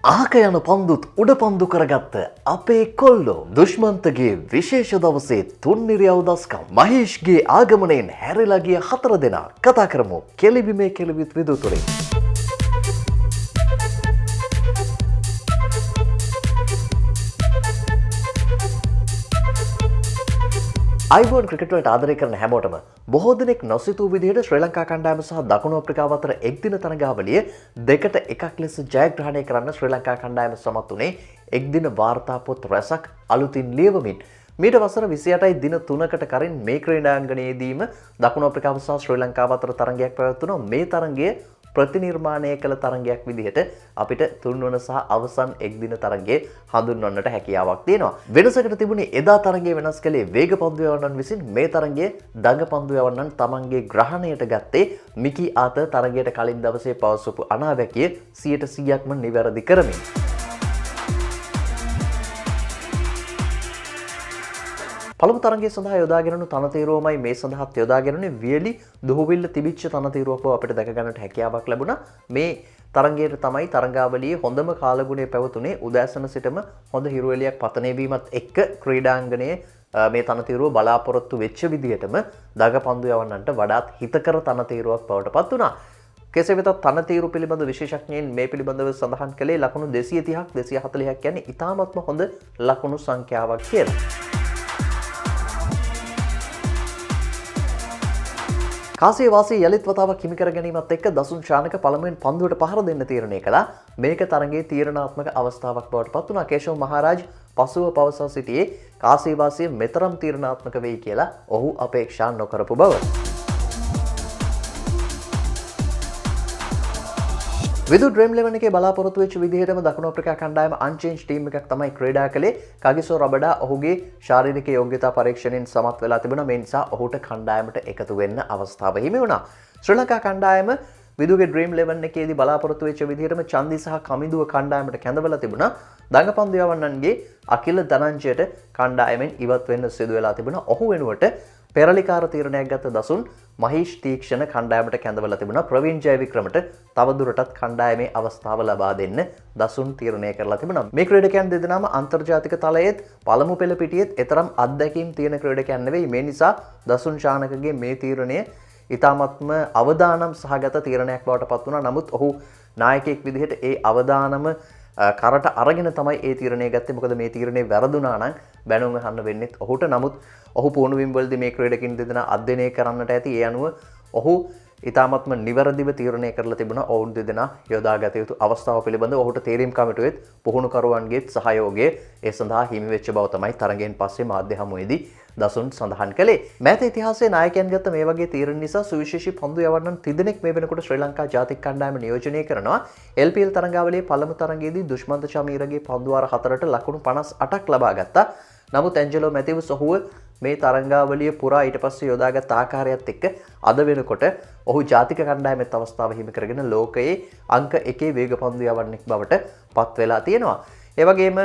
ආක යන පන්දුත් උඩ පන්දු කරගත්ත අපේ කොල්ලෝ දුෂ්මන්තගේ විශේෂ දවසේ තුන්නිරියව් දස්කම් මහේෂ්ගේ ආගමනයෙන් හැරිලා ගිය 4 දෙනා කතා කරමු කෙලිබිමේ කෙලිවිත් විදුතුරේ. අයිබෝන් ක්‍රිකට් වලට ආදරය කරන හැමෝටම බොහෝ දෙනෙක් නොසිතූ විදිහට ශ්‍රී ලංකා කණ්ඩායම සහ දකුණු අප්‍රිකාව අතර එක්දින තරගාවලිය 2-1 ලෙස ජයග්‍රහණය කරන්න ශ්‍රී ලංකා කණ්ඩායම සමත් වුණේ එක්දින වාර්තා පොත් රැසක් අලුතින් ලියවමින්. මීට වසර 28යි දින 3කට කලින් මේ ක්‍රීඩාංගණයේදීම දකුණු අප්‍රිකාව සහ ශ්‍රී ලංකාව අතර තරගයක් පැවැත්වුණා. මේ තරගය ප්‍රතිනිර්මාණය කළ තරගයක් විදිහට අපිට තුන්වන සහ අවසන් එක්දින තරගයේ හඳුන්වන්නට හැකියාවක් තියෙනවා. වෙනසකට තිබුණේ එදා තරගය වෙනස් කළේ වේග පන්දු යවන්නන් විසින් මේ තරගයේ දඟ පන්දු යවන්නන් තමන්ගේ ග්‍රහණයට ගත්තේ මිකි ආත තරගයට කලින් දවසේ පවසපු අනාවැකිය 100%ක්ම නිවැරදි කරමින්. පළමු තරගය සඳහා යොදාගෙනු තනතීරුවමයි මේ සඳහාත් යොදාගෙනුනේ වියලි දුහුවිල්ල තිබිච්ච තනතීරුවක් බව අපිට දැක ගන්නට හැකියාවක් ලැබුණා. මේ තරගයට තමයි තරගාවලියේ හොඳම කාලගුණය පැවතුනේ උදෑසන සිටම හොඳ හිරු එළියක් පතනය වීමත් එක්ක ක්‍රීඩාංගණයේ මේ තනතීරුව බලාපොරොත්තු වෙච්ච විදිහටම දඟ පන්දු යවන්නන්ට වඩාත් හිතකර තනතීරුවක් බවට පත් වුණා. කෙසේ වෙතත් තනතීරු පිළිබඳ විශේෂඥයින් මේ පිළිබඳව සඳහන් කළේ ලකුණු 230ක් 240ක් කියන්නේ ඉතාමත්ම හොඳ ලකුණු සංඛ්‍යාවක් කියලා. කාසිය වාසී යලිත් වතාවක් හිමි කර ගැනීමත් එක්ක දසුන් ශානක පළමුවෙන් පන්දුවට පහර දෙන්න තීරණය කළා. මේක තරගයේ තීරණාත්මක අවස්ථාවක් බවට පත් වුණා. කේෂව මහරාජ් පසුව පවසා සිටියේ කාසිය වාසිය මෙතරම් තීරණාත්මක වෙයි කියලා ඔහු අපේක්ෂා නොකරපු බව. විදු ඩ්‍රීම් 11 එකේ බලාපොරොත්තු වෙච්ච විදිහටම දකුණු අප්‍රිකා කණ්ඩායම අන්චේන්ජ් ටීම් එකක් තමයි ක්‍රීඩා කළේ. කගිසෝ රබඩා ඔහුගේ ශාරීරික යෝග්‍යතා පරීක්ෂණයෙන් සමත් වෙලා තිබුණා. මේ නිසා ඔහුට කණ්ඩායමට එකතු වෙන්න අවස්ථාව හිමි වුණා. ශ්‍රී ලංකා කණ්ඩායම විදුගේ ඩ්‍රීම් 11 එකේදී බලාපොරොත්තු වෙච්ච විදිහටම චන්දි සහ කමිදුව කණ්ඩායමට කැඳවලා තිබුණා. දඟපන්දු යවන්නන්ගේ අකිල ධනංජයට කණ්ඩායමෙන් ඉවත් වෙන්න සිදු වෙලා තිබුණා. ඔහු වෙනුවට පෙරලිකාර තීරණයක් ගත්ත දසුන් මහේෂ් තීක්ෂණ කණ්ඩායමට කැඳවලා තිබුණා. ප්‍රවීන් ජයවික්‍රමට තවදුරටත් කණ්ඩායමේ අවස්ථාව ලබා දෙන්න දසුන් තීරණය කරලා තිබුණා. මේ ක්‍රීඩකයන් දෙදෙනාම අන්තර්ජාතික තලයේත් පළමු පෙළ පිටියේත් එතරම් අත්දැකීම් තියෙන ක්‍රීඩකයන් නෙවෙයි. මේ නිසා දසුන් ශානකගේ මේ තීරණය ඉතාමත්ම අවදානම් සහගත තීරණයක් බවට පත් වුණා. නමුත් ඔහු නායකයෙක් විදිහට ඒ අවදානම කරට අරගෙන තමයි ඒ තීරණය ගත්තේ. මොකද මේ තීරණය වැරදුනා නම් බැනුම් අහන්න වෙන්නේ ඔහුට. නමුත් ඔහු පුහුණුවීම් වලදී මේ ක්‍රීඩකින් දෙදෙනා අධ්‍යයනය කරන්නට ඇති. ඒ අනුව ඔහු ඉතාමත්ම නිවැරදිව තීරණය කරලා තිබුණා. ඔවුන් දෙදෙනා යොදාගත යුතු අවස්ථාව පිළිබඳව ඔහුට තීරීම් කමිටුවෙත් පුහුණුකරුවන්ගේත් සහයෝගය ඒ සඳහා හිමි වෙච්ච බව තමයි තරගයෙන් පස්සේ මාධ්‍ය හමුවේදී දසුන් සඳහන් කළේ. මෑත ඉතිහාසයේ නායකයන් ගත්ත මේ වගේ තීරණ නිසා සුවිශේෂී පන්දු යවන්නන් 3 දෙනෙක් මේ වෙනකොට ශ්‍රී ලංකා ජාතික කණ්ඩායම නියෝජනය කරනවා. LPL තරගාවලියේ පළමු තරගයේදී දුෂ්මන්ත චමීරගේ පන්දු වාර 4ට ලකුණු 58ක් ලබා ගත්තා. නමුත් ඇන්ජලෝ මැතිව්ස් ඔහුව මේ තරගාවලිය පුරා ඊට පස්සේ යොදාගත් ආකාරයත් එක්ක අද වෙනකොට ඔහු ජාතික කණ්ඩායමෙත් අවස්ථාව හිමි කරගෙන ලෝකයේ අංක 1 වේග පන්දු යවන්නෙක් බවට පත් වෙලා තියෙනවා. ඒ වගේම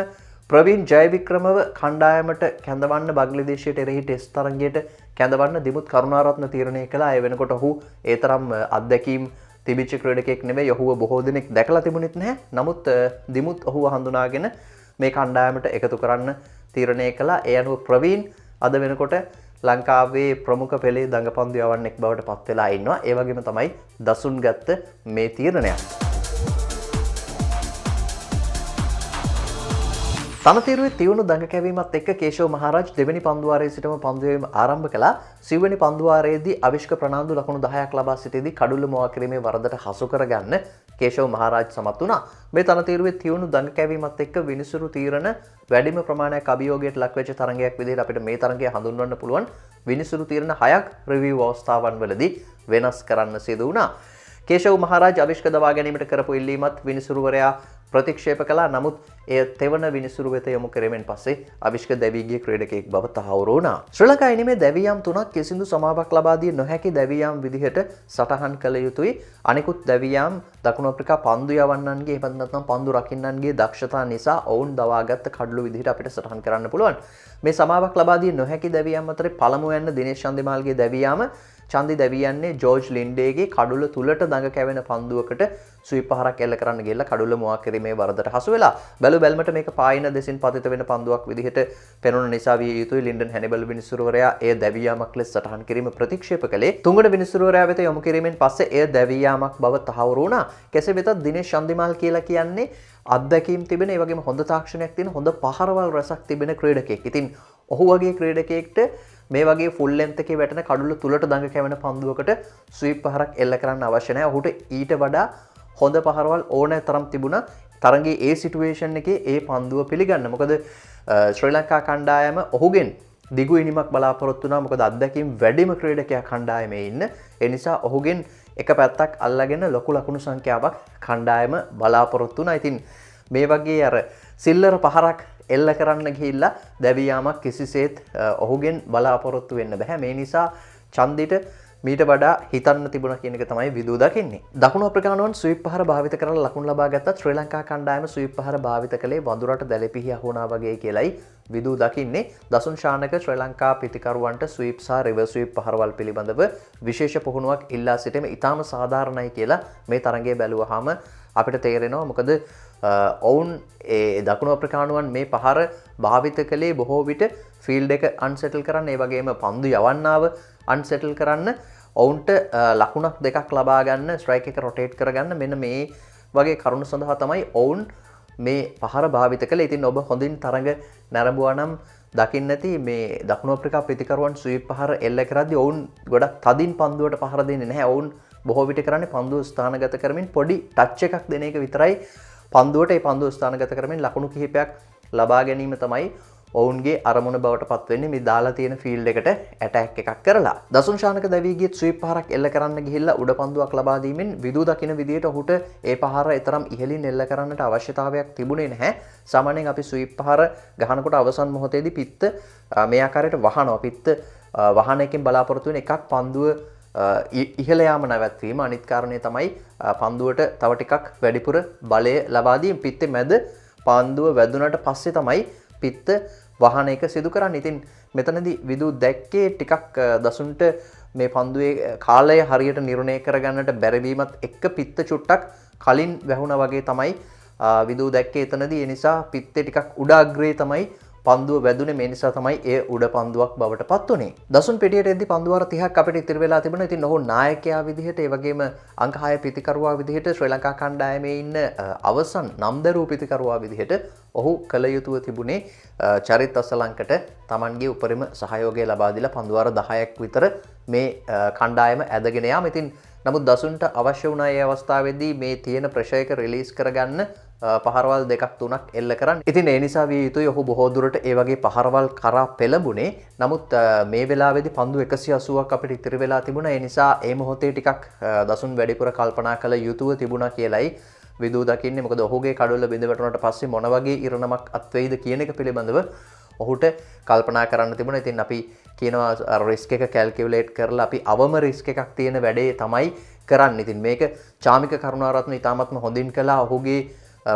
ප්‍රවීන් ජයවික්‍රමව කණ්ඩායමට කැඳවන්න බංග්ලාදේශයට එරෙහි ටෙස්ට් තරගයට කැඳවන්න දිමුත් කරුණාරත්න තීරණය කළා. ඒ වෙනකොට ඔහු ඒ තරම් අත්දැකීම් තිබිච්ච ක්‍රීඩකයෙක් නෙවෙයි. ඔහුව බොහෝ දෙනෙක් දැකලා තිබුණෙත් නැහැ. නමුත් දිමුත් ඔහුව හඳුනාගෙන මේ කණ්ඩායමට එකතු කරන්න තීරණය කළා. ඒ අනුව ප්‍රවීන් අද වෙනකොට ලංකාවේ ප්‍රමුඛ පෙළේ දඟපන්දු යවන්නෙක් බවට පත් වෙලා ඉන්නවා. ඒ වගේම තමයි දසුන් ගත්ත මේ තීරණය. තනතිරුවේ තියුණු දඟ කැවීමත් එක්ක කේෂව මහරාජ් දෙවෙනි පන්දුවාරයේ සිටම පන්දු යැවීම ආරම්භ කළා. සිව්වෙනි පන්දුවාරයේදී අවිෂ්ක ප්‍රනාන්දු ලකුණු 10ක් ලබා සිටීදී කඩුල්ල මොවා කිරීමේ වරදට හසු කරගන්න කේෂව මහරාජ් සමත් වුණා. මේ තනතිරුවේ තියුණු දඟ කැවීමත් එක්ක විනිසුරු තීරණ වැඩිම ප්‍රමාණයක් අභියෝගයට ලක්වෙච්ච තරගයක් විදිහට අපිට මේ තරගය හඳුන්වන්න පුළුවන්. විනිසුරු තීරණ 6ක් රිවිව් අවස්ථාවන් වලදී වෙනස් කරන්න සිදු වුණා. කේෂව මහරාජ් අවිෂ්ක දවා ගැනීමට කරපු ඉල්ලීමත් විනිසුරුවරයා ප්‍රතික්ෂේප කළා. නමුත් එය තෙවන විනිසුරු වෙත යොමු කිරීමෙන් පස්සේ අවිෂ්ක දැවීගේ ක්‍රීඩකයෙක් බව තහවුරු වුණා. ශ්‍රී ලංකා ඉනිමේ දැවියම් 3ක් කිසිදු සමාවක් ලබා දී නොහැකි දැවියම් විදිහට සටහන් කළ යුතුයි. අනිකුත් දැවියම් දකුණු අප්‍රිකා පන්දු යවන්නන්ගේ එහෙම නැත්නම් පන්දු රකින්නන්ගේ දක්ෂතා නිසා ඔවුන් දවාගත්ත කඩළු විදිහට අපිට සටහන් කරන්න පුළුවන්. මේ සමාවක් ලබා දී නොහැකි දැවියම් අතරේ පළමු යන්න දිනේෂ් චන්දිමාල්ගේ දැවියම චන්දි දැවියන්නේ ජෝර්ජ් ලින්ඩේගේ කඩුල තුලට දඟ කැවෙන පන්දුවකට ස්වීප් පහරක් එල්ල කරන්න ගිහලා කඩුල මුවා කිරීමේ වරදට හසු වෙලා බැලුමට මේක පායින දෙසින් පතිත වෙන පන්දුවක් විදිහට පෙනුන නිසා විය යුතුයි. ලින්ඩන් හැනිබල් විනිසුරුවරයා එය දැවියාමක් ලෙස සටහන් කිරීම ප්‍රතික්ෂේප කළේ. තුන්වන විනිසුරුවරයා වෙත යොමු කිරීමෙන් පස්සේ එය දැවියාමක් බව තහවුරු වුණා. කෙසේ වෙතත් දිනේෂ් චන්දිමාල් කියලා කියන්නේ අත්දැකීම් තිබෙන ඒ වගේම හොඳ තාක්ෂණයක් තියෙන හොඳ පහරවල් රසක් තිබෙන ක්‍රීඩකයෙක්. ඉතින් ඔහු වගේ ක්‍රීඩකයෙක්ට මේ වගේ ෆුල් ලෙන්ත් එකේ වැටෙන කඩුල තුලට දඟ කැවෙන පන්දුවකට ස්වීප් පහරක් එල්ල කරන්න අවශ්‍ය නැහැ. ඔහුට ඊට වඩා හොඳ පහරවල් ඕනෑ තරම් තිබුණා තරගේ ඒ සිටුවේෂන් එකේ ඒ පන්දුව පිළිගන්න. මොකද ශ්‍රී ලංකා කණ්ඩායම ඔහුගෙන් දිගු ඉනිමක් බලාපොරොත්තු වුණා. මොකද අත්දැකීම් වැඩිම ක්‍රීඩකයා කණ්ඩායමේ ඉන්න. ඒ නිසා ඔහුගෙන් එක පැත්තක් අල්ලගෙන ලොකු ලකුණු සංඛ්‍යාවක් කණ්ඩායම බලාපොරොත්තු වුණා. ඉතින් මේ වගේ අර සිල්ලර පහරක් එල්ල කරන්න ගිහිල්ලා දැවියාමක් කිසිසේත් ඔහුගෙන් බලාපොරොත්තු වෙන්න බෑ. මේ නිසා චන්දිට මීට වඩා හිතන්න තිබුණ කියන එක තමයි විදූ දකින්නේ. දකුණු අප්‍රිකානුවන් ස්වීප් පහර භාවිත කරලා ලකුණු ලබා ගත්තත් ශ්‍රී ලංකා කණ්ඩායම ස්වීප් පහර භාවිත කළේ වඳුරට දැලපිහි අහුණා වගේ කියලයි විදූ දකින්නේ. දසුන් ශානක ශ්‍රී ලංකා පිතිකරුවන්ට ස්වීප් සහ රිවර්ස් ස්වීප් පහරවල් පිළිබඳව විශේෂ පුහුණුවක් ඉල්ලා සිටීම ඉතාම සාධාරණයි කියලා මේ තරඟය බැලුවාම අපිට තේරෙනවා. මොකද ඔවුන් ඒ දකුණු අප්‍රිකානුවන් මේ පහර භාවිත කළේ බොහෝ විට ෆීල්ඩ් එක අන්සෙටල් කරන්න, ඒ වගේම පන්දු යවන්නාව අන්සෙටල් කරන්න, ඔවුන්ට ලකුණක් දෙකක් ලබා ගන්න, ස්ට්‍රයික් එක රොටේට් කරගන්න, මෙන්න මේ වගේ කරුණු සඳහා තමයි ඔවුන් මේ පහර භාවිත කළේ. ඉතින් ඔබ හොඳින් තරඟ නැරඹුවා නම් දකින්න ඇති මේ දකුණු අප්‍රිකා පිතිකරුවන් ස්වීප් පහර එල්ල කරද්දී ඔවුන් ගොඩක් තදින් පන්දුවට පහර දෙන්නේ නැහැ. ඔවුන් බොහෝ විට කරන්නේ පන්දුව ස්ථානගත කරමින් පොඩි ටච් එකක් දෙන එක විතරයි. පන්දුවට ඒ පන්දුව ස්ථානගත කරමින් ලකුණු කිහිපයක් ලබා ගැනීම තමයි ඔවුන්ගේ අරමුණ බවට පත් වෙන්නේ මේ දාලා තියෙන ෆීල්ඩ් එකට ඇටැක් එකක් කරලා. දසුන් ශානක දැවීගේ ස්වීප් පහරක් එල්ල කරන්න ගිහිල්ලා උඩ පන්දුවක් ලබා දීමෙන් විදූ දකින විදියට ඔහුට ඒ පහර තරම් ඉහළින් එල්ල කරන්නට අවශ්‍යතාවයක් තිබුණේ නැහැ. සාමාන්‍යයෙන් අපි ස්වීප් පහර ගහනකොට අවසන් මොහොතේදී පිත්ත මේ ආකාරයට වහනවා. පිත්ත වහන එකෙන් බලාපොරොත්තු වෙන එකක් පන්දුව ඉහළ යාම නැවැත්වීම. අනිත් කාරණය තමයි පන්දුවට තව ටිකක් වැඩිපුර බලය ලබා දීම. පිත්තේ මැද පන්දුව වැදුනට පස්සේ තමයි පිත්ත වහන එක සිදු කරන්න. ඉතින් මෙතනදී විදූ දැක්කේ ටිකක් දසුන්ට මේ පන්දුවේ කාලය හරියට නිර්ණය කරගන්නට බැරිවීමත් එක්ක පිත්ත චුට්ටක් කලින් වැහුණා වගේ තමයි විදූ දැක්කේ එතනදී. ඒ නිසා පිත්තේ ටිකක් උඩ අග්‍රේ තමයි පන්දුව වැදුනේ. මේ නිසා තමයි ඒ උඩ පන්දුවක් බවට පත් වුනේ. දසුන් පිටියට එද්දි පන්දු වාර 30ක් අපිට ඉතිරි වෙලා තිබුණා. ඉතින් ඔහු නායකයා විදිහට ඒ වගේම අංක 6 පිතිකරුවා විදිහට ශ්‍රී ලංකා කණ්ඩායමේ ඉන්න අවසන් නම්දරු පිතිකරුවා විදිහට ඔහු කළ යුතුව තිබුණේ චරිත් අසලංකට Tamanගේ උපරිම සහයෝගය ලබා දීලා පන්දු වාර 10ක් විතර මේ කණ්ඩායම ඇදගෙන යාම. ඉතින් නමුත් දසුන්ට අවශ්‍ය වුණා ඒ අවස්ථාවේදී මේ තියෙන ප්‍රෙෂර් එක රිලීස් කරගන්න පහරවල් දෙකක් තුනක් එල්ල කරන්න. ඉතින් ඒ නිසා විය යුතුයි ඔහු බොහෝ දුරට ඒ වගේ පහරවල් කරා පෙළඹුණේ. නමුත් මේ වෙලාවේදී පන්දු 180ක් අපිට ඉතිරි වෙලා තිබුණා. ඒ නිසා ඒ මොහොතේ ටිකක් දසුන් වැඩිපුර කල්පනා කළ යුතුව තිබුණා කියලයි විදූ දකින්නේ. මොකද ඔහුගේ කඩොල්ල බිඳ වැටුණාට පස්සේ මොන වගේ ඉරණමක් අත්වෙයිද කියන එක පිළිබඳව ඔහුට කල්පනා කරන්න තිබුණා. ඉතින් අපි කියනවා රිස්ක් එක කැල්කියුලේට් කරලා අපි අවම රිස්ක් එකක් තියෙන වැඩේ තමයි කරන්නේ. ඉතින් මේක චාමික කරුණාරත්න ඉතාමත්ම හොඳින් කළා. ඔහුගේ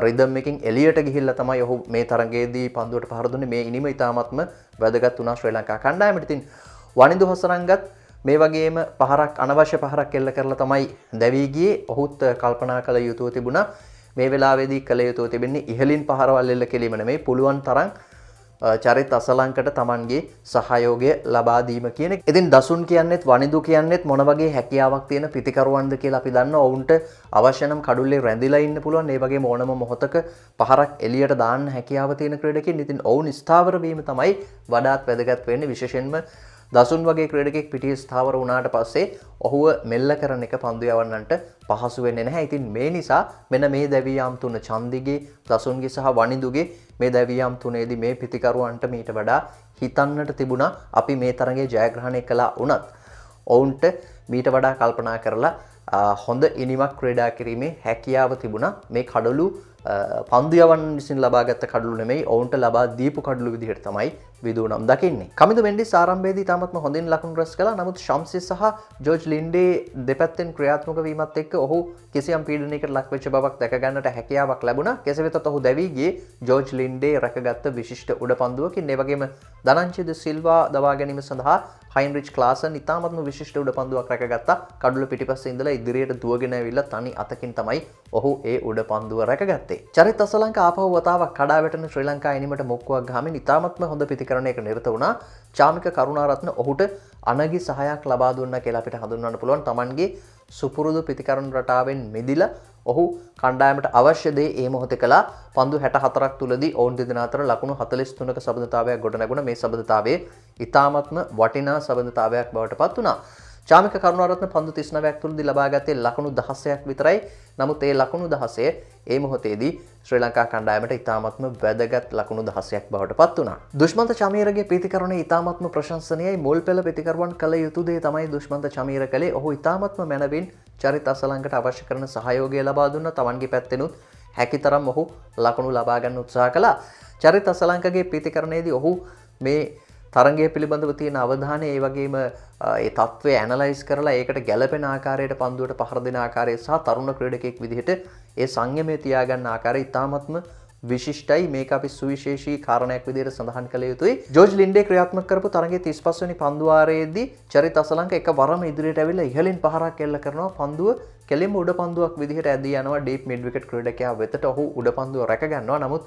රිදම් එකකින් එළියට ගිහිල්ලා තමයි ඔහු මේ තරඟයේදී පන්දුවට පහර දුන්නේ. මේ ඉනිම ඉතාමත්ම වැදගත් වුණා ශ්‍රී ලංකා කණ්ඩායමට. ඉතින් වනිදු හොසරංගත් මේ වගේම පහරක් අනවශ්‍ය පහරක් එල්ල කරලා තමයි දැවී ගියේ. ඔහුත් කල්පනා කළ යුතුව තිබුණා මේ වෙලාවේදී කළ යුතුව තිබෙන්නේ ඉහළින් පහරවල් එල්ල කෙලීම නෙමෙයි, පුළුවන් තරම් චරිත අසලංකට Tamanගේ සහයෝගය ලබා දීම කියන එක. ඉතින් දසුන් කියන්නේත් වනිදු කියන්නේත් මොන වගේ හැකියාවක් තියෙන පිතිකරුවන්ද කියලා අපි දන්නවා. ඔවුන්ට අවශ්‍ය නම් කඩුල්ලේ රැඳිලා ඉන්න පුළුවන්. ඒ වගේම ඕනම මොහොතක පහරක් එළියට දාන්න හැකියාව තියෙන ක්‍රීඩකෙක්. ඉතින් ඔවුන් ස්ථාවර වීම තමයි වඩාත් වැදගත් වෙන්නේ. විශේෂයෙන්ම දසුන් වගේ ක්‍රීඩකෙක් පිටියේ ස්ථාවර වුණාට පස්සේ ඔහුව මෙල්ල කරන එක පන්දු යවන්නන්ට පහසු වෙන්නේ නැහැ. ඉතින් මේ නිසා මෙන්න මේ දැවියාම් තුන චන්දිගේ, දසුන්ගේ සහ වනිදුගේ මේ දැවියාම් තුනේදී මේ පිතිකරුවන්ට මීට වඩා හිතන්නට තිබුණා. අපි මේ තරඟේ ජයග්‍රහණය කළා වුණත් ඔවුන්ට මීට වඩා කල්පනා කරලා හොඳ ඉනිමක් ක්‍රීඩා කිරීමේ හැකියාව තිබුණා. මේ කඩලු පන්දු යවන්න විසින් ලබාගත් කඩලු නෙමෙයි ඔවුන්ට ලබා දීපු කඩලු විදිහට තමයි විදුනම් දකින්නේ. කමිදු මෙන්ඩිස් ආරම්භයේදී තාමත්ම හොඳින් ලකුණු රැස් කළා. නමුත් ශම්සි සහ ජෝර්ජ් ලින්ඩේ දෙපැත්තෙන් ක්‍රියාත්මක වීමත් එක්ක ඔහු කිසියම් පීඩනයකට ලක් වෙච්ච බවක් දැක ගන්නට හැකියාවක් ලැබුණා. කෙසේ වෙතත් ඔහු දැවී ගියේ ජෝර්ජ් ලින්ඩේ රැකගත්ත විශිෂ්ට උඩ පන්දුවකින්. ඒ වගේම දනංචි ද සිල්වා දවා ගැනීම සඳහා හයින්රිච් ක්ලාසන් ඉතාමත්ම විශිෂ්ට උඩ පන්දුවක් රැකගත්තා. කඩුල පිටිපස්සේ ඉඳලා ඉදිරියට දුවගෙන ඇවිල්ලා තනි අතකින් තමයි ඔහු ඒ උඩ පන්දුව රැකගත්තේ. චරිත් අසලංක ආපහු වතාවක් කඩා වැටෙන ශ්‍රී ලංකා එනීමට මොක්කුවක් ගහමින් ඉතාමත්ම හොඳ පිතිකරණයක නිරත වුණා. චාමික කරුණාරත්න ඔහුට අනගි සහයක් ලබා දුන්නා කියලා අපිට හඳුන්වන්න පුළුවන්. Tamanගේ සුපුරුදු පිතිකරණ රටාවෙන් මිදිලා ඔහු කණ්ඩායමට අවශ්‍ය දේ ඒ මොහොතේ කළා. පන්දු 64ක් තුලදී ඔවුන් දෙදෙනා අතර ලකුණු 43ක සබඳතාවයක් ගොඩනැගුණා. මේ සබඳතාවයේ ඉතාමත්ම වටිනා සබඳතාවයක් බවට පත් වුණා. චාමික කරුණාරත්න පන්දු 39ක් තුලදී ලබා ගත්තේ ලකුණු 16ක් විතරයි. නමුත් ඒ ලකුණු 16 ඒ මොහොතේදී ශ්‍රී ලංකා කණ්ඩායමට ඉතාමත්ම වැදගත් ලකුණු 16ක් බවට පත් වුණා. දුෂ්මන්ත චමීරගේ ප්‍රතිකරණය ඉතාමත්ම ප්‍රශංසනීයයි. මුල් පෙළ ප්‍රතිකරුවන් කළ යුතු දේ තමයි දුෂ්මන්ත චමීර කළේ. ඔහු ඉතාමත්ම මැනවින් චරිත අසලංකට අවශ්‍ය කරන සහයෝගය ලබා දුන්නා. Tamanගේ පැත්තෙනුත් හැකිතරම් ඔහු ලකුණු ලබා ගන්න උත්සාහ කළා. චරිත අසලංකගේ ප්‍රතිකරණයේදී ඔහු මේ තරගය පිළිබඳව තියෙන අවධානය ඒ වගේම ඒ තත්ත්වය ඇනලයිස් කරලා ඒකට ගැළපෙන ආකාරයට පන්දුවට පහර දෙන ආකාරය සහ තරුණ ක්‍රීඩකයෙක් විදිහට ඒ සංයමය තියාගන්න ආකාරය ඉතාමත්ම විශිෂ්ටයි. මේක අපි සුවිශේෂී කාරණයක් විදිහට සඳහන් කළ යුතුයි. ජෝර්ජ් ලින්ඩේ ක්‍රියාත්මක කරපු තරගයේ 35 වෙනි පන්දු වාරයේදී චරිත අසලංක එකවරම ඉදිරියට ඇවිල්ලා ඉහළින් පහරක් එල්ල කරනවා. පන්දුව කෙලින්ම උඩ පන්දුවක් විදිහට ඇදී යනවා. ඩීප් මිඩ් විකට් ක්‍රීඩකයා වෙතට ඔහු උඩ පන්දුව රැක ගන්නවා. නමුත්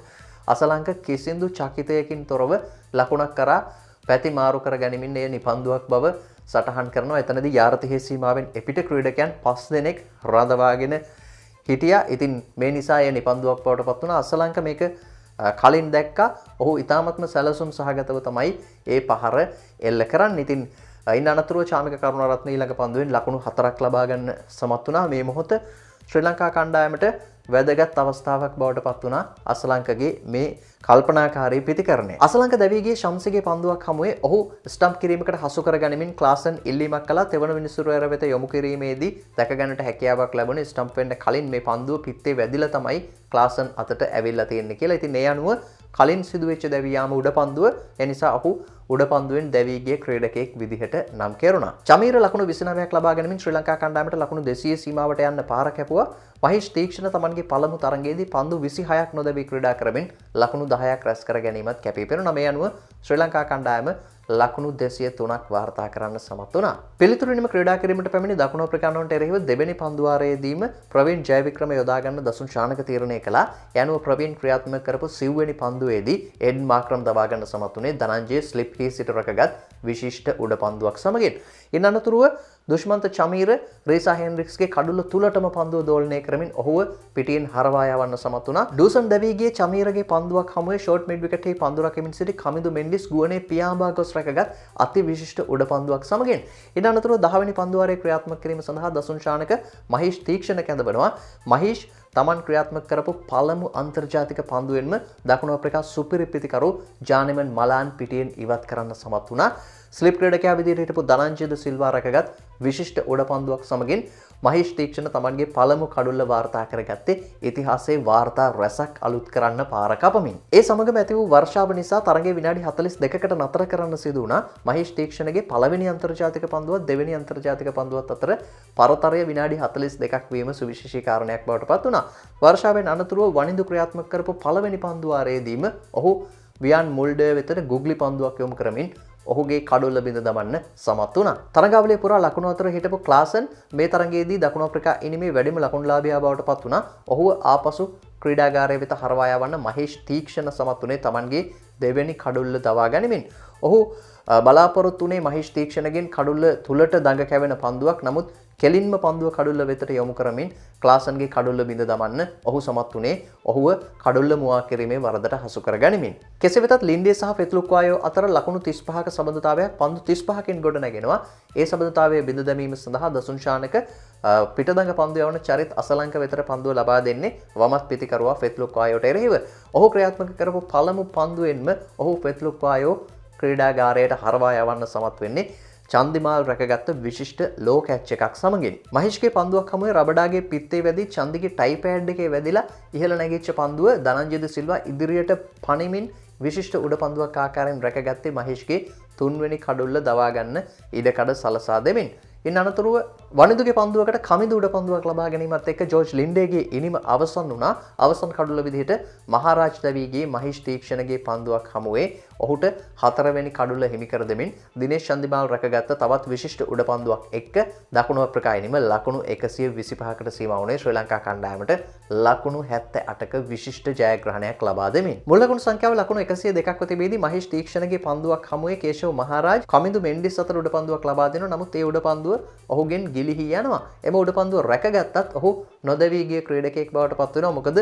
අසලංක කිසිදු චකිතයකින් තොරව ලකුණක් කරා පැති මාරු කර ගැනීමෙන් එය නිපන්දුවක් බව සටහන් කරනවා. එතනදී යාරතිහේ සීමාවෙන් එපිට ක්‍රීඩකයන් 5 දෙනෙක් රඳවාගෙන හිටියා. ඉතින් මේ නිසා එය නිපන්දුවක් බවට පත් වුණා. අසලංක මේක කලින් දැක්කා. ඔහු ඉතාමත්ම සැලසුම් සහගතව තමයි ඒ පහර එල්ල කරන්නේ. ඉතින් ඉන් අනතුරුව චාමික කරුණාරත්න ඊළඟ පන්දුවෙන් ලකුණු 4ක් ලබා ගන්න සමත් වුණා. මේ මොහොත ශ්‍රී ලංකා කණ්ඩායමට වැදගත් අවස්ථාවක් බවට පත් වුණා අසලංකගේ මේ කල්පනාකාරී ප්‍රතිකරණය. අසලංක දැවීගේ ශම්සිගේ පන්දුවක් හමුවේ ඔහු ස්ටම්ප් කිරීමකට හසු කර ගනිමින් ක්ලාසන් ඉල්ලීමක් කළා. තෙවන විනිසුරුවර වෙත යොමු කිරීමේදී දැක ගන්නට හැකියාවක් ලැබුණේ ස්ටම්ප් වෙන්න කලින් මේ පන්දුව පිත්තේ වැදිලා තමයි ක්ලාසන් අතට ඇවිල්ලා තියෙන්නේ කියලා. ඉතින් ඒ අනුව කලින් සිදුවෙච්ච දැවී යාම උඩ පන්දුව. ඒ නිසා ඔහු උඩ පන්දුවෙන් දැවී ගිය ක්‍රීඩකයෙක් විදිහට නම් කෙරුණා. චමීර ලකුණු 29ක් ලබා ගැනීමෙන් ශ්‍රී ලංකා කණ්ඩායමට ලකුණු 200 සීමාවට යන්න පාර කැපුවා. මහේෂ් තීක්ෂණ තමන්ගේ පළමු තරගයේදී පන්දු 26ක් නොදැවී ක්‍රීඩා කරමින් ලකුණු 10ක් රැස් කර ගැනීමත් කැපී පෙනුණා. මේ අනුව ශ්‍රී ලංකා කණ්ඩායම ලකුණු 203ක් වාර්තා කරන්න සමත් වුණා. පිළිතුරින්ම ක්‍රීඩා කිරීමට පැමිණි දකුණු අප්‍රිකානුවන්ට එරෙහිව දෙවෙනි පන්දු වාරයේදීම ප්‍රවීන් ජයවික්‍රම යොදා ගන්න දසුන් ශානක තීරණය කළා. ඒ අනුව ප්‍රවීන් ක්‍රියාත්මක කරපු 9 වෙනි පන්දුවේදී එඩ් මාක්‍රම් දවා ගන්න සමත් වුණේ ධනංජය ස්ලිප් හී සිට රැකගත් විශිෂ්ට උඩ පන්දුවක් සමගින්. ඉන් අනතුරුව දුෂ්මන්ත චමීර රීසා හෙන්රික්ස්ගේ කඩුල තුලටම පන්දුව දෝලනය කරමින් ඔහුව පිටියෙන් හරවා යවන්න සමත් වුණා. ඩූසන් දැවීගේ චමීරගේ පන්දුවක් හමුවේ ෂෝට් මිඩ් විකටේ පන්දු රකිමින් සිටි කමිදු මෙන්ඩිස් ගුවනේ පියාඹා ගොස් රැකගත් අති විශිෂ්ට උඩ පන්දුවක් සමගින්. ඉන් අනතුරුව 10 වෙනි පන්දු වාරයේ ක්‍රියාත්මක කිරීම සඳහා දසුන් ශානක මහේෂ් තීක්ෂණ කැඳවනවා. මහේෂ් තමන් ක්‍රියාත්මක කරපු පළමු අන්තර්ජාතික පන්දුවෙන්ම දකුණු අප්‍රිකා සුපිරි පිතිකරු ජානෙමන් මලාන් පිටියෙන් ඉවත් කරන්න සමත් වුණා. ස්ලිප් ක්‍රීඩකයා විදිහට හිටපු ධනංජය ද සිල්වා රැකගත් විශිෂ්ට උඩ පන්දුවක් සමගින් මහේෂ් තීක්ෂණ තමන්ගේ පළමු කඩුල්ල වාර්තා කරගත්තේ ඉතිහාසයේ වාර්තා රැසක් අලුත් කරන්න පාර කපමින්. ඒ සමගම ඇති වූ වර්ෂාව නිසා තරගයේ විනාඩි 42කට නතර කරන්න සිදු වුණා. මහේෂ් තීක්ෂණගේ පළවෙනි අන්තර්ජාතික පන්දුවත් දෙවෙනි අන්තර්ජාතික පන්දුවත් අතර පරතරය විනාඩි 42ක් වීම සුවිශේෂී කාරණයක් බවට පත් වුණා. වර්ෂාවෙන් අනතුරුව වනිඳු ක්‍රියාත්මක කරපු පළවෙනි පන්දු වාරයේදීම ඔහු වියන් මුල්ඩර් වෙතට ගුග්ලි පන්දුවක් යොමු කරමින් ඔහුගේ කඩුල්ල බිඳ දමන්න සමත් වුණා. තරගාවලිය පුරා ලකුණු අතර හිටපු ක්ලාසන් මේ තරගයේදී දකුණු අප්‍රිකා ඉනිමේ වැඩිම ලකුණුලාභියා බවට පත් වුණා. ඔහුව ආපසු ක්‍රීඩාගාරය වෙත හරවා යවන්න මහේෂ් තීක්ෂණ සමත් වුණේ තමන්ගේ දෙවෙනි කඩුල්ල දවා ගනිමින්. ඔහු බලාපොරොත්තු වුණේ මහේෂ් තීක්ෂණගෙන් කඩුල්ල තුලට දඟ කැවෙන පන්දුවක්. නමුත් කෙලින්ම පන්දුව කඩුල්ල වෙතට යොමු කරමින් ක්ලාසන්ගේ කඩුල්ල බිඳ දමන්න ඔහු සමත් වුණේ ඔහුව කඩුල්ල මුවා කිරීමේ වරදට හසු කර ගනිමින්. කෙසේ වෙතත් ලින්ඩේ සහ ෆෙත්ලුක්වායෝ අතර ලකුණු 35ක සබඳතාවයක් පන්දු 35කින් ගොඩ නැගෙනවා. ඒ සබඳතාවය බිඳ දැමීම සඳහා දසුන් ශානක පිටදඟ පන්දු යවන චරිත් අසලංක වෙතට පන්දුව ලබා දෙන්නේ වමත් පිතිකරුවා ෆෙත්ලුක්වායෝට එරෙහිව. ඔහු ක්‍රියාත්මක කරපු පළමු පන්දුවෙන්ම ඔහු ෆෙත්ලුක්වායෝ ක්‍රීඩාගාරයට හරවා යවන්න සමත් වෙන්නේ චන්දිමාල් රැකගත්ත විශිෂ්ට ලෝ කැච් එකක් සමගින්. මහේෂ්ගේ පන්දුවක් හමුවේ රබඩාගේ පිත්තේ වැදී චන්දිගේ ටයි පෑඩ් එකේ වැදිලා ඉහළ නැගිච්ච පන්දුව ධනංජය ද සිල්වා ඉදිරියට පනිමින් විශිෂ්ට උඩ පන්දුවක් ආකාරයෙන් රැකගත්තේ මහේෂ්ගේ තුන්වෙනි කඩුල්ල දවා ගන්න ඉඩකඩ සලසා දෙමින්. ඉන් අනතුරුව වනිදුගේ පන්දුවකට කමිදු උඩ පන්දුවක් ලබා ගැනීමත් එක්ක ජෝර්ජ් ලින්ඩේගේ ඉනිම අවසන් වුණා. අවසන් කඩුල්ල විදිහට මහරාජ් දවීගේ මහේෂ් තීක්ෂණගේ පන්දුවක් හමුවේ ඔහුට 4 වෙනි කඩුල්ල හිමි කර දෙමින් දිනේෂ් චන්දිමාල් රැකගත්ත තවත් විශිෂ්ට උඩ පන්දුවක් එක්ක දකුණු අප්‍රිකාවෙනිම ලකුණු 125කට සීමා වුණේ ශ්‍රී ලංකා කණ්ඩායමට ලකුණු 78ක විශිෂ්ට ජයග්‍රහණයක් ලබා දෙමින්. මුල් ලකුණු සංඛ්‍යාව ලකුණු 102ක්ව තිබෙදී මහේෂ් තීක්ෂණගේ පන්දුවක් හමුවේ කේෂව මහරාජ් කමිදු මෙන්ඩිස් අතර උඩ පන්දුවක් ලබා දෙනවා. නමුත් ඒ උඩ පන්දුව ඔහුගෙන් ගිලිහි යනවා. එම උඩ පන්දුව රැකගත්තත් ඔහු නොදැවී ගිය ක්‍රීඩකයෙක් බවට පත් වෙනවා. මොකද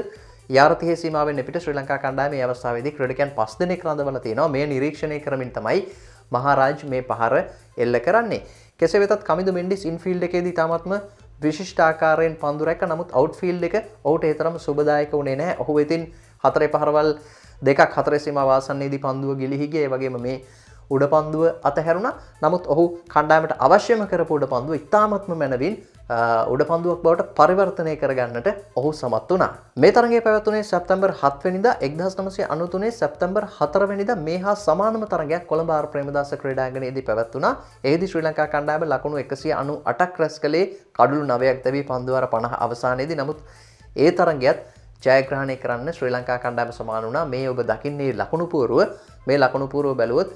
යාරතිහේ සීමාවෙන් පිට ශ්‍රී ලංකා කණ්ඩායමේ අවස්ථාවේදී ක්‍රීඩකයන් 5 දෙනෙක් රඳවලා තියෙනවා. මේ නිරීක්ෂණය කරමින් තමයි මහරාජ් මේ පහර එල්ල කරන්නේ. කෙසේ වෙතත් කමිදු මෙන්ඩිස් ඉන්ෆීල්ඩ් එකේදී තාමත්ම විශිෂ්ට ආකාරයෙන් පන්දු රැක්ක. නමුත් අවුට්ෆීල්ඩ් එක ඔහුට ඒ තරම් සුබදායක වුණේ නැහැ. ඔහු වෙතින් 4 පහරවල් දෙකක් 4 සීමාව ආසන්නයේදී පන්දුව ගිලිහි ගියා. ඒ වගේම මේ උඩ පන්දුව අතහැරුණා. නමුත් ඔහු කණ්ඩායමට අවශ්‍යම කරපු උඩ පන්දුව ඉතාමත්ම මැනවින් උඩ පන්දුවක් බවට පරිවර්තනය කරගන්නට ඔහු සමත් වුණා. මේ තරගය පැවැත්වුණේ සැප්තැම්බර් 7 වෙනිදා 1993 සැප්තැම්බර් 4 වෙනිදා මේ හා සමානම තරගයක් කොළඹ ආර් ප්‍රේමදාස ක්‍රීඩාංගණයේදී පැවැත්වුණා. එෙහිදී ශ්‍රී ලංකා කණ්ඩායම ලකුණු 198ක් රැස් කළේ කඩුළු 9ක් දැවී පන්දුවාර 50 අවසානයේදී. නමුත් ඒ තරගයත් ජයග්‍රහණය කරන්න ශ්‍රී ලංකා කණ්ඩායම සමාන වුණා. මේ ඔබ දකින්නේ ලකුණු පුවරුව. මේ ලකුණු පුවරුව බැලුවොත්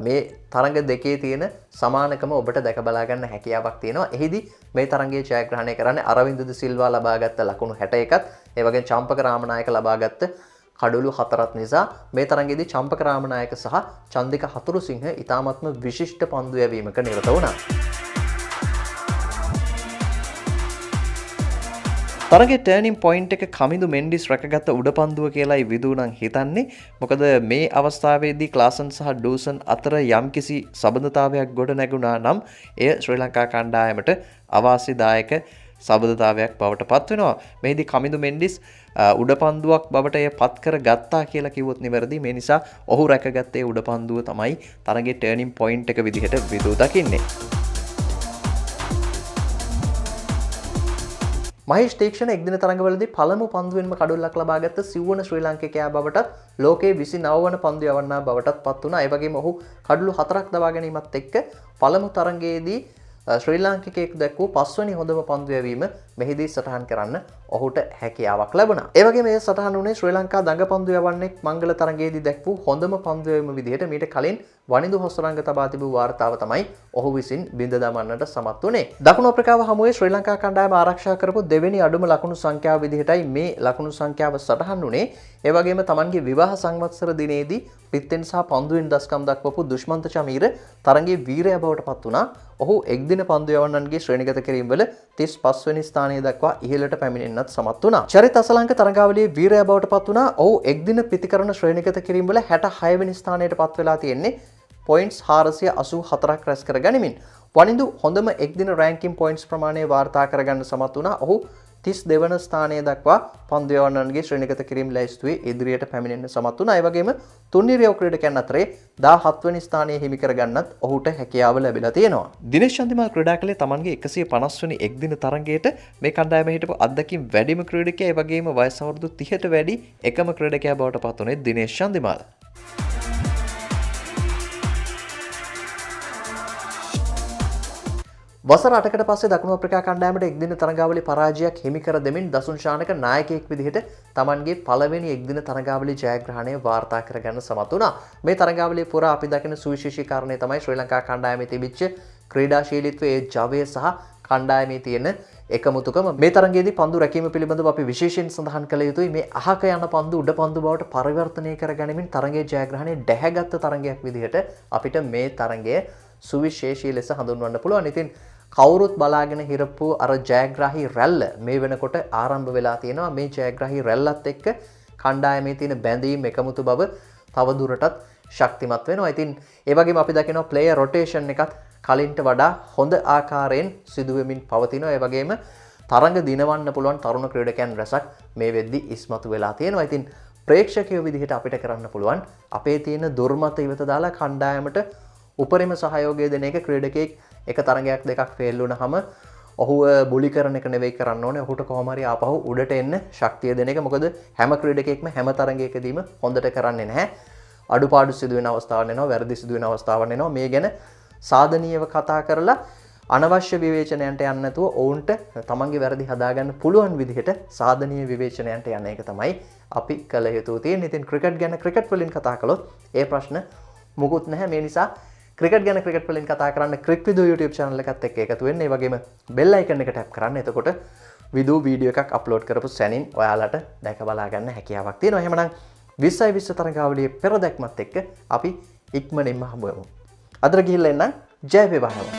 මේ තරඟ දෙකේ තියෙන සමානකම ඔබට දැක බලා ගන්න හැකියාවක් තියෙනවා. එහිදී මේ තරඟයේ ජයග්‍රහණය කරන්නේ අරවින්ද ද සිල්වා ලබාගත් ලකුණු 61ත් ඒ වගේම චම්පක රාමනායක ලබාගත් කඩුළු 4ත් නිසා මේ තරඟයේදී චම්පක රාමනායක සහ චන්දික හතුරුසිංහ ඉතාමත්ම විශිෂ්ට පන්දු යැවීමක නිරත වුණා. තරගේ ටර්නින් පොයින්ට් එක කමිදු මෙන්ඩිස් රැකගත්ත උඩ පන්දුව කියලායි විදූ නම් හිතන්නේ. මොකද මේ අවස්ථාවේදී ක්ලාසන් සහ ඩූසන් අතර යම්කිසි සබඳතාවයක් ගොඩ නැගුණා නම් එය ශ්‍රී ලංකා කණ්ඩායමට අවාසිදායක සබඳතාවයක් බවට පත් වෙනවා. මෙහිදී කමිදු මෙන්ඩිස් උඩ පන්දුවක් බවට එය පත් කර ගත්තා කියලා කිව්වොත් නිවැරදි. මේ නිසා ඔහු රැකගත්තේ උඩ පන්දුව තමයි තරගේ ටර්නින් පොයින්ට් එක විදිහට විදූ දකින්නේ. මහේෂ් තීක්ෂණ එක්දින තරඟවලදී පළමු පන්දුවෙන්ම කඩුල්ලක් ලබාගත්ත සිව්වන ශ්‍රී ලාංකිකයා බවටත් ලෝකයේ 29 වන පන්දු යවන්නා බවටත් පත් වුණා. ඒ වගේම ඔහු කඩුළු 4ක් දවා ගැනීමත් එක්ක පළමු තරඟයේදී ශ්‍රී ලාංකිකයෙක් දැක්වූ 5 වෙනි හොඳම පන්දු යැවීම මෙහිදී සටහන් කරන්න ඔහුට හැකියාවක් ලැබුණා. ඒ වගේම මේ සටහන් වුණේ ශ්‍රී ලංකා දඟ පන්දු යවන්නෙක් මංගල තරඟයේදී දැක්වූ හොඳම පන්දු යැවීම විදිහට. මීට කලින් වනිදු හොස්රංග තබා තිබූ වාර්තාව තමයි ඔහු විසින් බිඳ දමන්නට සමත් වුණේ. දකුණු අප්‍රිකාව හමුවේ ශ්‍රී ලංකා කණ්ඩායම ආරක්ෂා කරපු දෙවෙනි අඩුම ලකුණු සංඛ්‍යාව විදිහටයි මේ ලකුණු සංඛ්‍යාව සටහන් වුණේ. ඒ වගේම Tamanගේ විවාහ සංවත්සර දිනේදී පිත්තෙන් සහ පන්දුවෙන් දස්කම් දක්වපු දුෂ්මන්ත චමීර තරඟයේ වීරයා බවට පත් වුණා. ඔහු එක්දින පන්දු යවන්නන්ගේ ශ්‍රේණිගත කිරීම වල 35 වෙනි ස්ථානය දක්වා ඉහළට පැමිණෙන්නත් සමත් වුණා. චරිත අසලංක තරඟාවලියේ වීරයා බවට පත් වුණා. ඔහු එක්දින ප්‍රතිකරණ ශ්‍රේණිගත කිරීම වල 66 වෙනි ස්ථානයට පත් වෙලා තියෙන්නේ. පොයින්ට්ස් 484ක් රැස් කර ගනිමින් වනිදු හොඳම එක්දින රෑන්කින් පොයින්ට්ස් ප්‍රමාණය වාර්තා කරගන්න සමත් වුණා. ඔහු 32 වන ස්ථානය දක්වා පන්දු යවන්නන්ගේ ශ්‍රේණිගත කිරීම ලැයිස්තුවේ ඉදිරියට පැමිණෙන්න සමත් වුණා. ඒ වගේම තුන්නිරියව ක්‍රීඩකයන් අතරේ 17 වෙනි ස්ථානය හිමි කරගන්නත් ඔහුට හැකියාව ලැබිලා තියෙනවා. දිනේෂ් චන්දිමාල් ක්‍රීඩා කළේ Tamanගේ 150 වෙනි එක්දින තරඟයට මේ කණ්ඩායමේ හිටපු අත්දැකීම් වැඩිම ක්‍රීඩකයා. ඒ වගේම වයස අවුරුදු 30ට වැඩි එකම ක්‍රීඩකයා බවට පත් වුණේ දිනේෂ් චන්දිමාල්. වසර 8කට පස්සේ දකුණු අප්‍රිකා කණ්ඩායමට එක්දින තරඟාවලියේ පරාජයක් හිමි කර දෙමින් දසුන් ශානක නායකයෙක් විදිහට Tamanගේ පළවෙනි එක්දින තරඟාවලියේ ජයග්‍රහණය වාර්තා කරගන්න සමත් වුණා. මේ තරඟාවලිය පුරා අපි දකින සුවිශේෂී කාරණේ තමයි ශ්‍රී ලංකා කණ්ඩායමේ තිබිච්ච ක්‍රීඩාශීලීත්වයේ ජවය සහ කණ්ඩායමේ තියෙන එකමුතුකම. මේ තරඟයේදී පන්දු රැකීම පිළිබඳව අපි විශේෂයෙන් සඳහන් කළ යුතුයි. මේ අහක යන පන්දු උඩ පන්දු බවට පරිවර්තනය කර ගැනීමෙන් තරඟයේ ජයග්‍රහණය දැහැගත් තරඟයක් විදිහට අපිට මේ තරඟය සුවිශේෂී ලෙස හඳුන්වන්න පුළුවන්. ඉතින් කවුරුත් බලාගෙන හිරපු අර ජයග්‍රාහී රැල්ල මේ වෙනකොට ආරම්භ වෙලා තියෙනවා. මේ ජයග්‍රාහී රැල්ලත් එක්ක කණ්ඩායමේ තියෙන බැඳීම් එකමුතු බව තවදුරටත් ශක්තිමත් වෙනවා. ඉතින් ඒ වගේම අපි දකිනවා ප්ලේයර් රොටේෂන් එකත් කලින්ට වඩා හොඳ ආකාරයෙන් සිදු වෙමින් පවතිනවා. ඒ වගේම තරඟ දිනවන්න පුළුවන් තරුණ ක්‍රීඩකයන් රැසක් මේ වෙද්දි ඉස්මතු වෙලා තියෙනවා. ඉතින් ප්‍රේක්ෂකයෝ විදිහට අපිට කරන්න පුළුවන් අපේ තියෙන දුර්මත ඉවත දාලා කණ්ඩායමට උපරිම සහයෝගය දෙන එක ක්‍රීඩකයෙක් එක තරගයක් දෙකක් ෆේල් වුණාම ඔහුව බුලි කරන එක නෙවෙයි කරන්න ඕනේ. ඔහුට කොහොම හරි ආපහු උඩට එන්න ශක්තිය දෙන එක. මොකද හැම ක්‍රීඩකයෙක්ම හැම තරගයකදීම හොඳට කරන්නේ නැහැ. අඩුපාඩු සිදුවෙන අවස්ථාවන් එනවා, වැරදි සිදුවෙන අවස්ථාවන් එනවා. මේ ගැන සාධනීයව කතා කරලා අනවශ්‍ය විවේචනයන්ට යන්නේ නැතුව ඔවුන්ට තමන්ගේ වැරදි හදාගන්න පුළුවන් විදිහට සාධනීය විවේචනයන්ට යන එක තමයි අපි කළ යුතු තියෙන්නේ. ඉතින් ක්‍රිකට් ගැන ක්‍රිකට් වලින් කතා කළොත් ඒ ප්‍රශ්න මුකුත් නැහැ. මේ නිසා ක්‍රිකට් ගැන ක්‍රිකට් වලින් කතා කරන්න ක්‍රික්විදු YouTube channel එකත් එක්ක එකතු වෙන්න. ඒ වගේම bell icon එක tap කරන්න. එතකොට විදු වීඩියෝ එකක් අප්ලෝඩ් කරපු සැනින් ඔයාලට දැක බලා ගන්න හැකියාවක් තියෙනවා. එහෙමනම් 2020 තරගාවලියේ පෙරදැක්මත් එක්ක අපි ඉක්මනින්ම හමු වෙමු. අදට ගිහිල්ලා එන්න ජය වේවා.